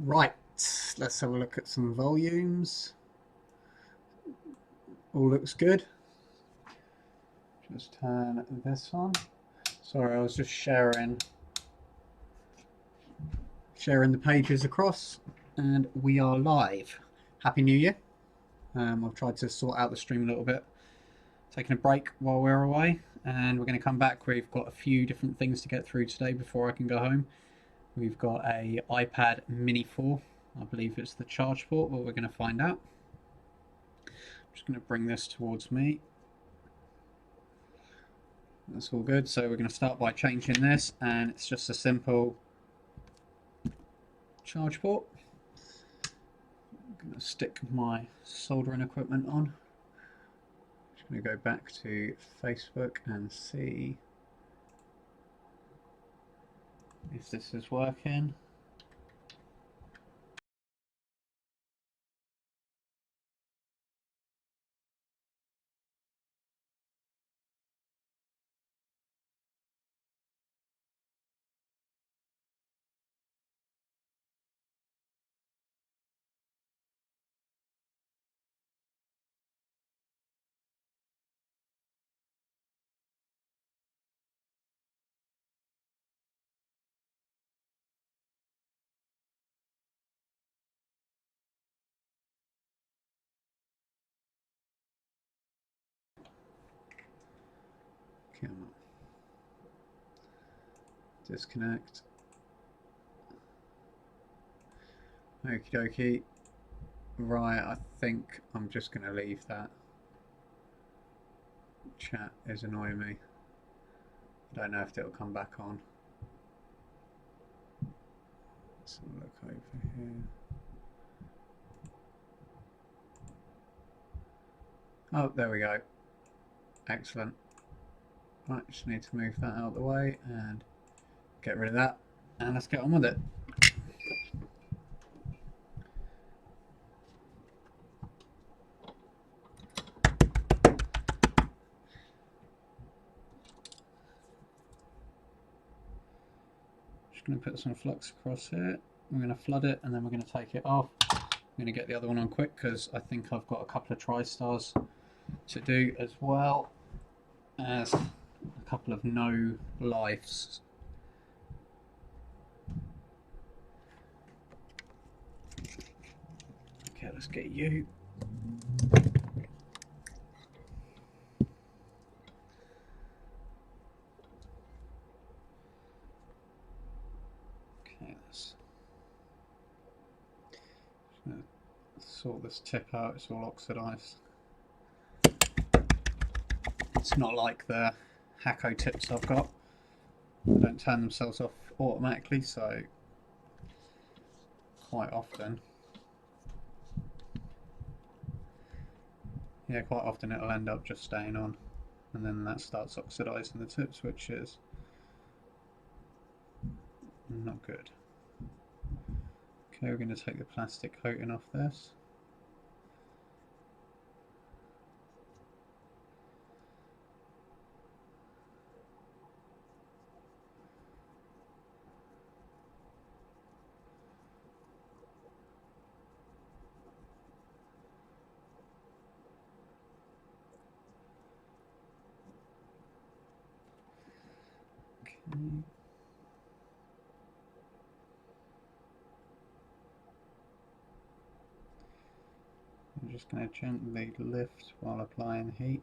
Right, let's have a look at some volumes. All looks good. Just turn this on. Sorry, I was just sharing the pages across, and we are live. Happy New Year. I've tried to sort out the stream a little bit, taking a break while we're away, and we're going to come back. We've got a few different things to get through today before I can go home. We've got a iPad Mini 4. I believe it's the charge port, but we're going to find out. I'm just going to bring this towards me. That's all good. So we're going to start by changing this, and it's just a simple charge port. I'm going to stick my soldering equipment on. I'm just going to go back to Facebook and see if this is working. Come on. Disconnect. Okie dokie. Right, I think I'm just going to leave that. Chat is annoying me. I don't know if it'll come back on. Let's have a look over here. Oh, there we go. Excellent. Right, just need to move that out of the way and get rid of that. And let's get on with it. Just going to put some flux across here. We're going to flood it and then we're going to take it off. I'm going to get the other one on quick because I think I've got a couple of tri-stars to do as well as a couple of no lives. Okay, let's get you. Okay, let's sort this tip out. It's all oxidized. It's not like the Hacko tips I've got. They don't turn themselves off automatically, so quite often it'll end up just staying on, and then that starts oxidizing the tips, which is not good. Okay, we're going to take the plastic coating off this. Okay. I'm just going to gently lift while applying heat.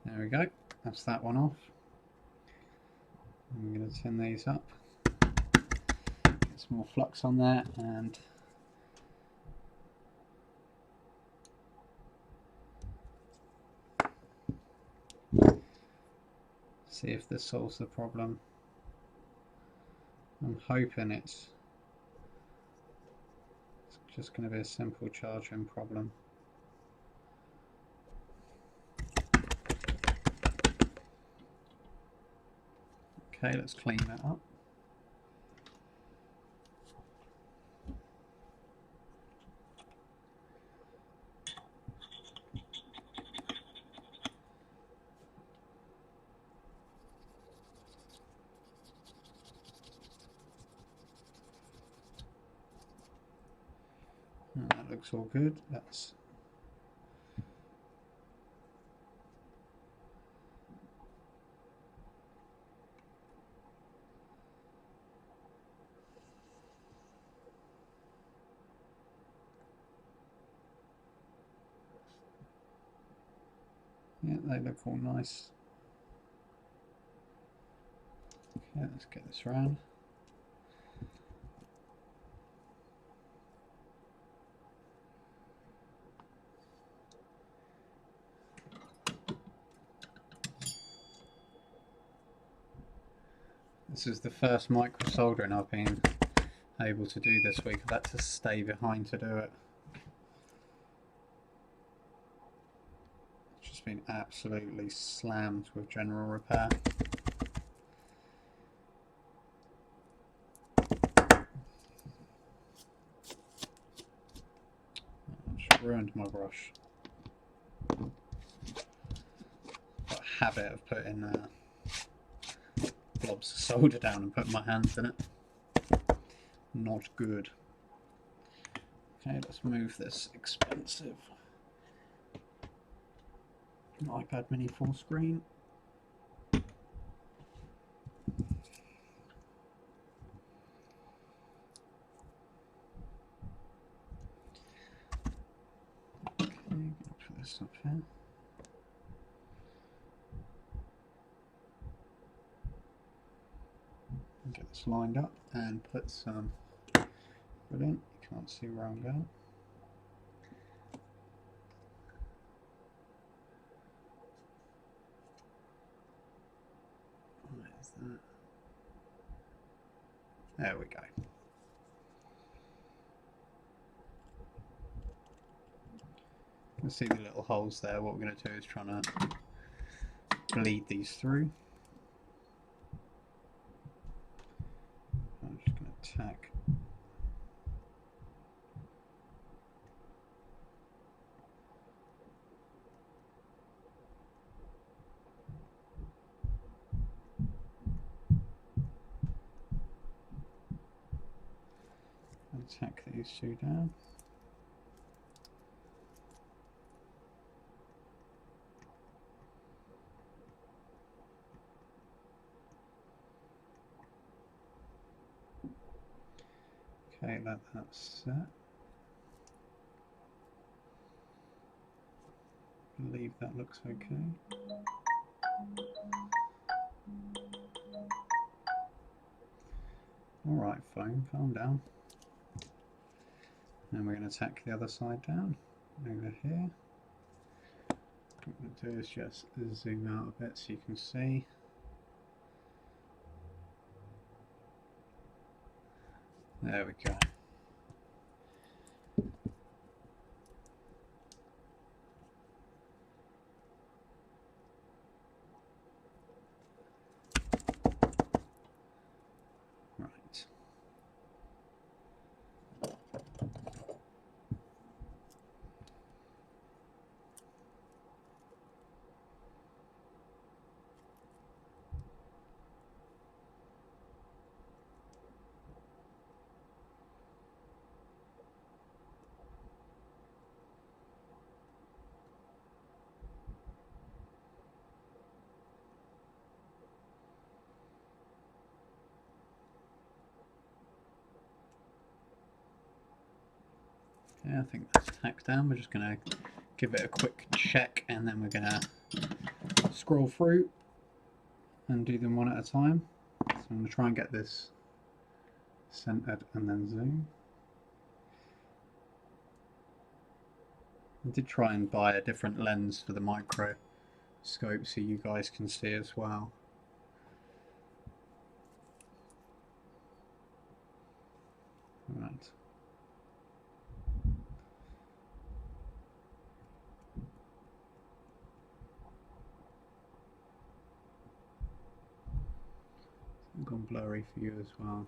There we go, that's that one off. I'm going to tin these up, get some more flux on there, and see if this solves the problem. I'm hoping it's just going to be a simple charging problem. Okay, let's clean that up. That looks all good. That's yeah, they look all nice. Okay, let's get this round. This is the first micro soldering I've been able to do this week. I've had to stay behind to do it. It's just been absolutely slammed with general repair. I just ruined my brush. Got a habit of putting blobs of solder down and putting my hands in it. Not good. Okay, let's move this expensive iPad mini full screen. Okay, gonna put this up here. Get this lined up and put some brilliant. You can't see where I'm going. Where's that? There we go. You can see the little holes there. What we're going to do is try to bleed these through. I'm just going to tack these two down. Okay, let that set. Believe that looks okay. Alright, phone, calm down. And we're going to tack the other side down over here. What I'm going to do is just zoom out a bit so you can see. There we go. Right. Okay, I think that's tacked down. We're just going to give it a quick check and then we're going to scroll through and do them one at a time. So I'm going to try and get this centered and then zoom. I did try and buy a different lens for the microscope so you guys can see as well. Right. It's gone blurry for you as well.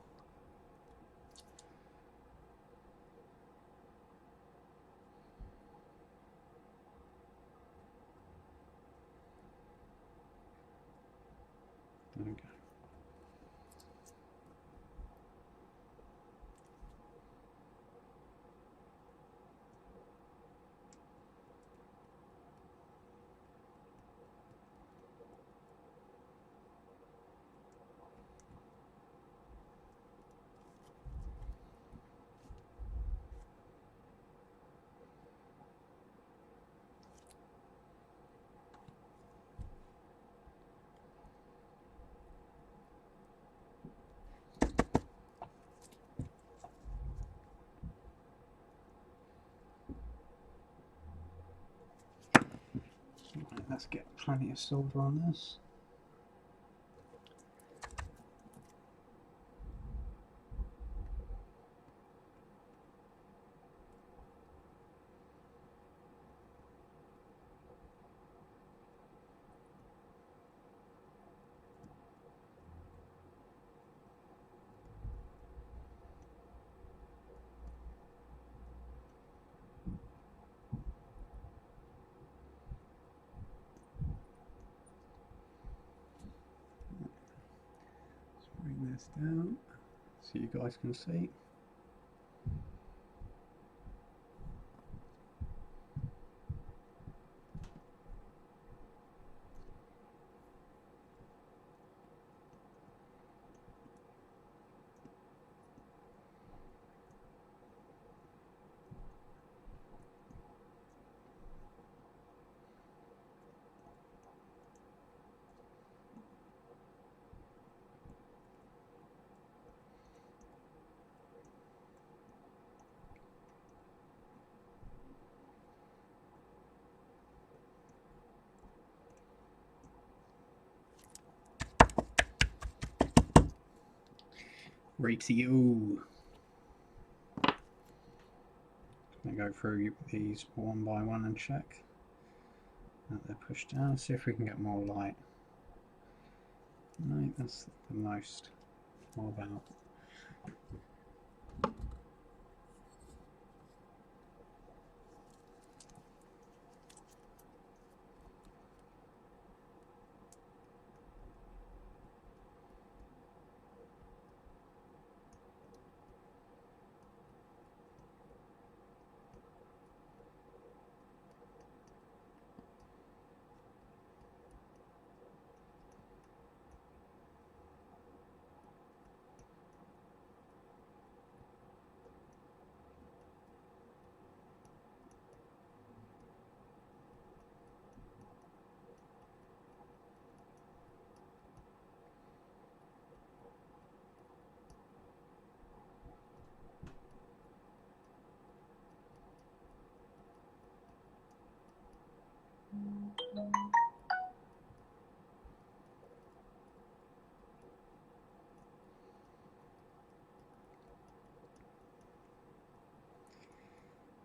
There we go. let's get plenty of solder on this. Bring this down so you guys can see. Right to you. I'm going to go through these one by one and check that they're pushed down. See if we can get more light. No, that's the most. What about?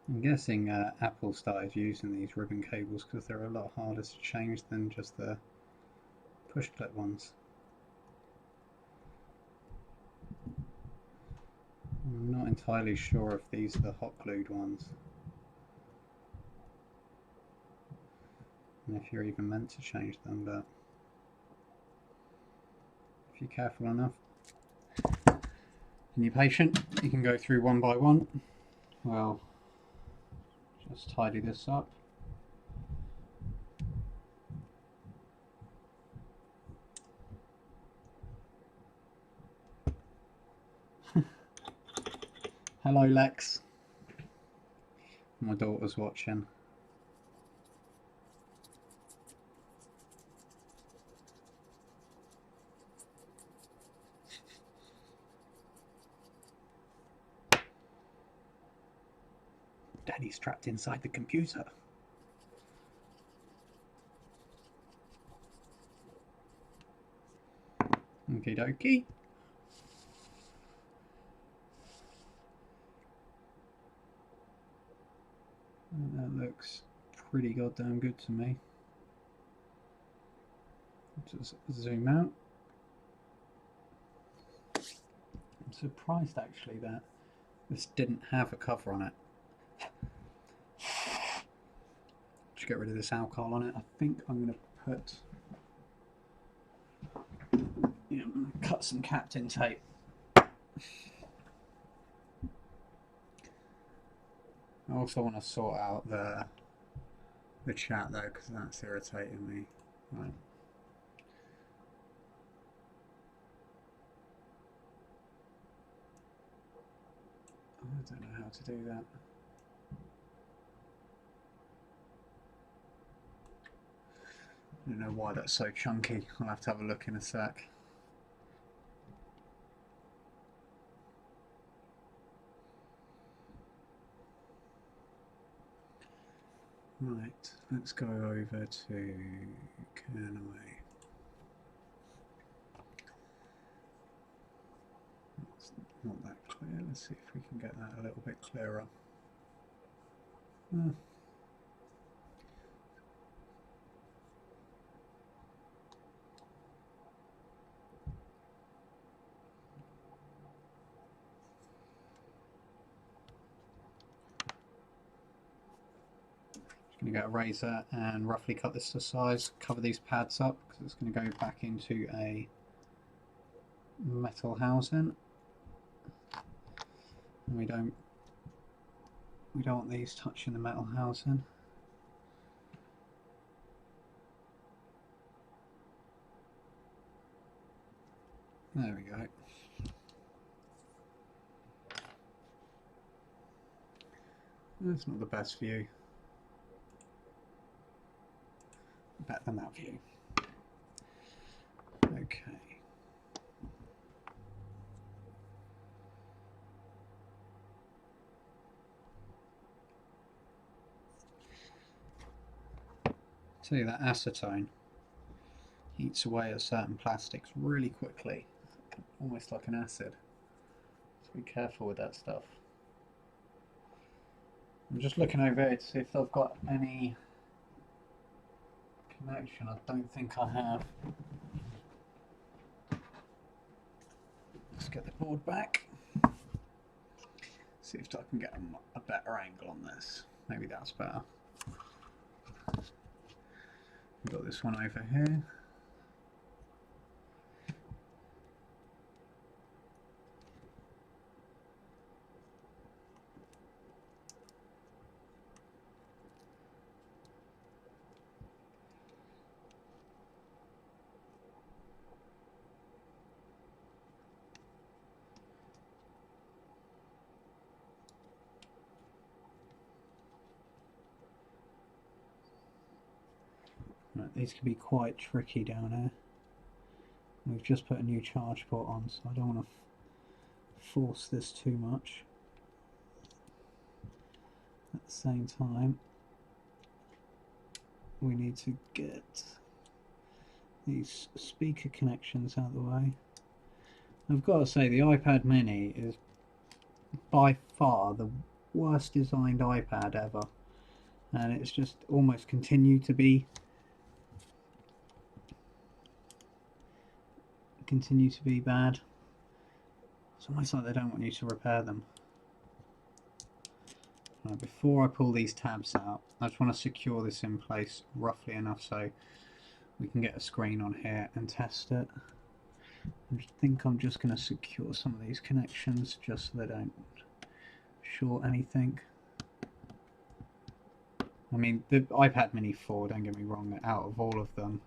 I'm guessing Apple started using these ribbon cables because they're a lot harder to change than just the push clip ones. I'm not entirely sure if these are the hot glued ones, and if you're even meant to change them, but if you're careful enough and you're patient, you can go through one by one. Well, just tidy this up. Hello, Lex. My daughter's watching. Daddy's trapped inside the computer. Okie dokie. That looks pretty goddamn good to me. Just zoom out. I'm surprised actually that this didn't have a cover on it. Just get rid of this alcohol on it. I think I'm going to put, yeah, I'm going to cut some Captain tape. I also want to sort out the chat though, because that's irritating me. Right. I don't know how to do that. I don't know why that's so chunky. I'll have to have a look in a sec. Right, let's go over to, can I? It's not that clear. Let's see if we can get that a little bit clearer. Going to get a razor and roughly cut this to size, cover these pads up because it's going to go back into a metal housing. And we don't want these touching the metal housing. There we go. That's not the best view. Better than that view. Okay. Tell you that acetone eats away at certain plastics really quickly, almost like an acid. So be careful with that stuff. I'm just looking over here to see if they've got any connection. I don't think I have. Let's get the board back. See if I can get a better angle on this. Maybe that's better. We've got this one over here. Right, these can be quite tricky down here. We've just put a new charge port on, so I don't want to force this too much. At the same time, we need to get these speaker connections out of the way. I've got to say, the iPad mini is by far the worst designed iPad ever, and it's just almost continued to be bad. It's almost like they don't want you to repair them. Now, before I pull these tabs out, I just want to secure this in place roughly enough so we can get a screen on here and test it. I think I'm just going to secure some of these connections just so they don't short anything. I mean, the iPad mini 4, don't get me wrong, out of all of them,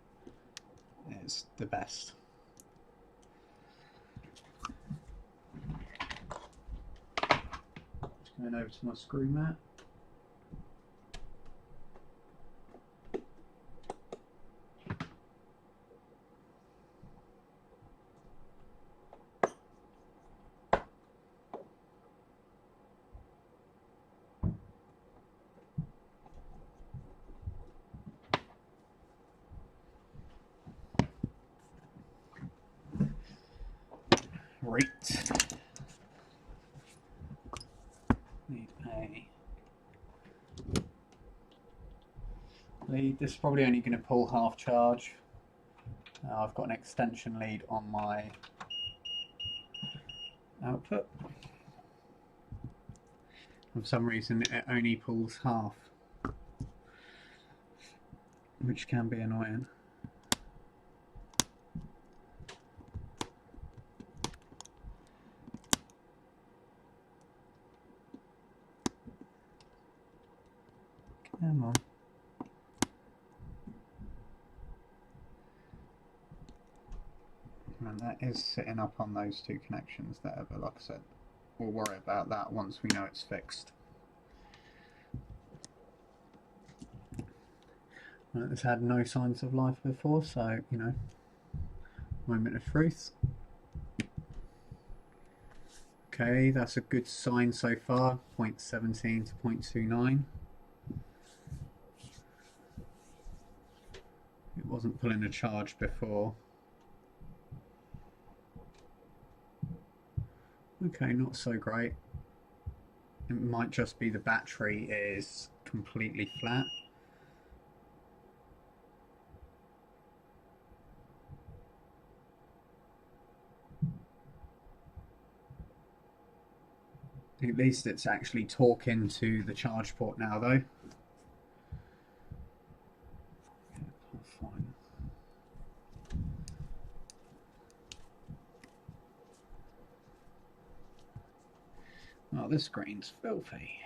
is the best. Just going over to my screw mat. Right. Need a lead. This is probably only going to pull half charge. I've got an extension lead on my output. For some reason it only pulls half, which can be annoying. Come on. And that is sitting up on those two connections there, but like I said, we'll worry about that once we know it's fixed. Right, this had no signs of life before, so, you know, moment of truth. Okay, that's a good sign so far, 0.17 to 0.29. wasn't pulling a charge before. Okay, not so great. It might just be the battery is completely flat. At least it's actually talking to the charge port now though. Fine. Oh, this screen's filthy.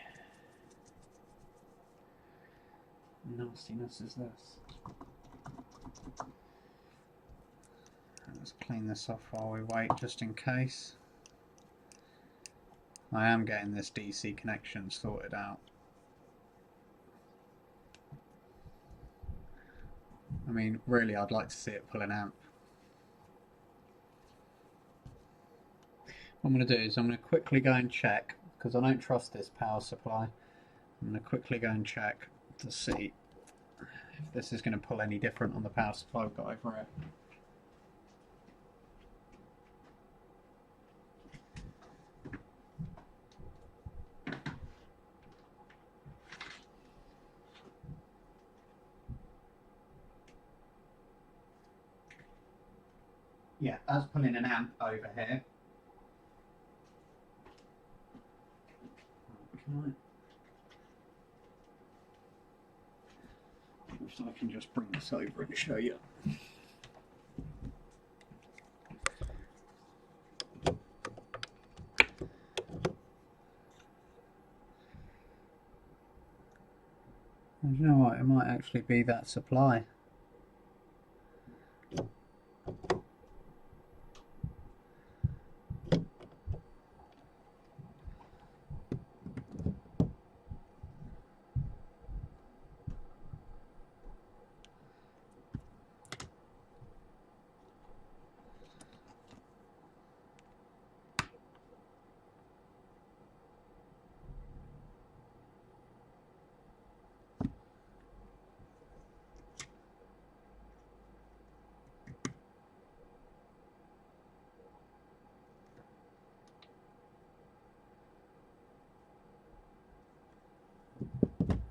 Nastiness is this. Let's clean this off while we wait, just in case. I am getting this DC connection sorted out. I mean, really, I'd like to see it pull an amp. What I'm going to do is I'm going to quickly go and check, because I don't trust this power supply. I'm going to quickly go and check to see if this is going to pull any different on the power supply I've got over here. Yeah, that's pulling an amp over here. If I can just bring this over and show you. You know what, it might actually be that supply.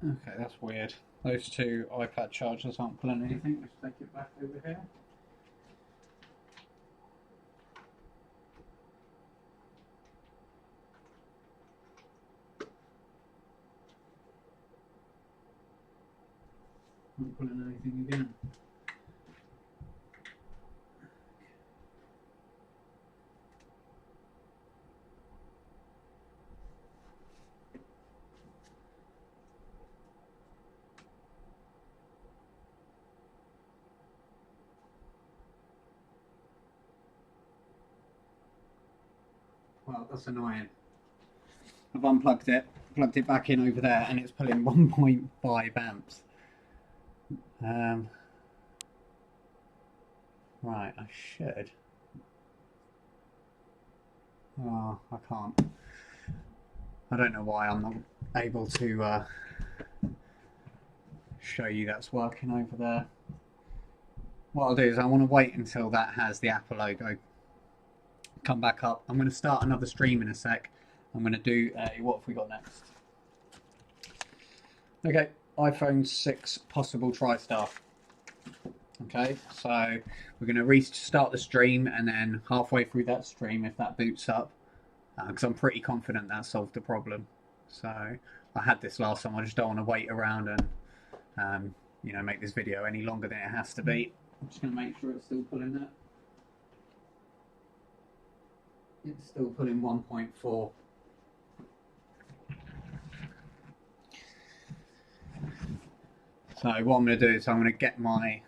Okay, that's weird. Those two iPad chargers aren't pulling anything. Let's take it back over here. Not pulling anything again. Well, that's annoying. I've unplugged it, plugged it back in over there, and it's pulling 1.5 amps. Right, I should. Oh, I can't. I don't know why I'm not able to show you that's working over there. What I'll do is I want to wait until that has the Apple logo come back up. I'm going to start another stream in a sec. I'm going to do a what have we got next? Okay, iPhone 6 possible TriStar. Okay, so we're going to restart the stream, and then halfway through that stream, if that boots up, because I'm pretty confident that solved the problem. So I had this last time. I just don't want to wait around and you know, make this video any longer than it has to be. I'm just going to make sure it's still pulling that. It's still pulling 1.4. So what I'm going to do is I'm going to get my,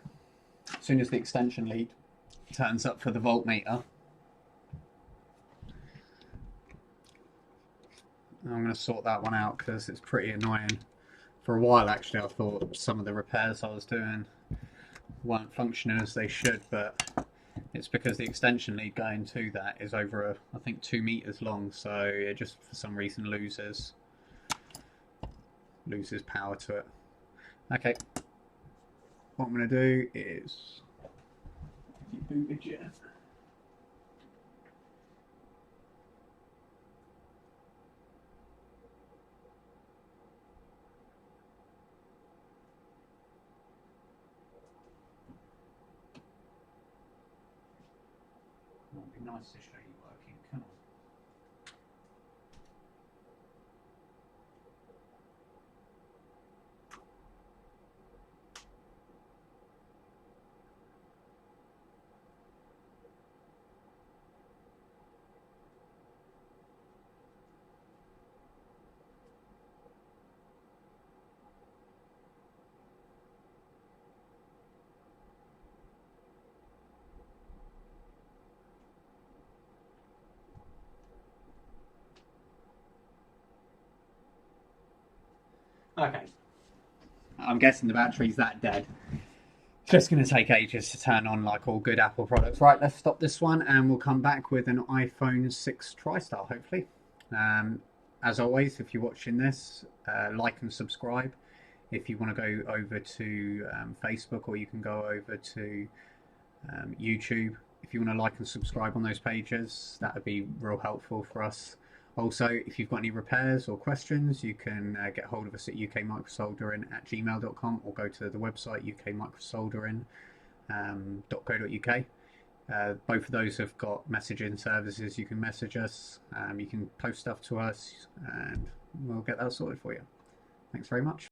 as soon as the extension lead turns up for the voltmeter, I'm going to sort that one out because it's pretty annoying. For a while actually I thought some of the repairs I was doing weren't functioning as they should, but it's because the extension lead going to that is over I think 2 meters long, so it just for some reason loses power to it. Okay. what I'm going to do is bootage it. It'd be nice to show you working. Come on. Okay. I'm guessing the battery's that dead. It's just going to take ages to turn on, like all good Apple products. Right, let's stop this one and we'll come back with an iPhone 6 TriStar, hopefully. As always, if you're watching this, like and subscribe. If you want to go over to Facebook, or you can go over to YouTube. If you want to like and subscribe on those pages, that would be real helpful for us. Also, if you've got any repairs or questions, you can get hold of us at ukmicrosoldering@gmail.com, or go to the website ukmicrosoldering.co.uk. Both of those have got messaging services. You can message us, you can post stuff to us, and we'll get that sorted for you. Thanks very much.